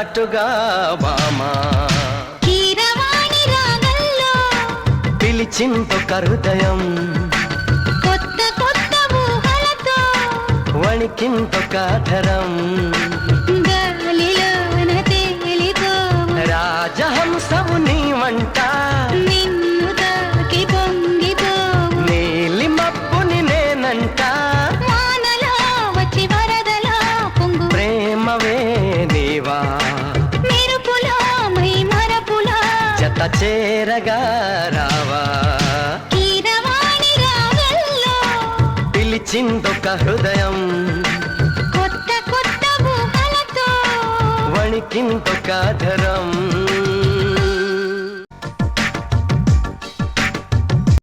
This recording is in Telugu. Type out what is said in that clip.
చాటుగా బామా కీరవాణి రాగంలో పిలిచిందొక హృదయం కొత్త కొత్త ఊహలతో వణికిందొక ధరం గాలిలోన తేలితో రాజహంసము నీ వంట నిన్ను తాకి పొంగితో నీలి మబ్బుని నేనంట వానలో వచ్చి వరదలో పొంగు ప్రేమవే నీవా మెరుపులో మై మరపులో జత చేరగా రావా కీరవాణి రాగంలో పిలిచిందొక హృదయం కొత్త కొత్త ఊహలతో వణికిందొక ధరం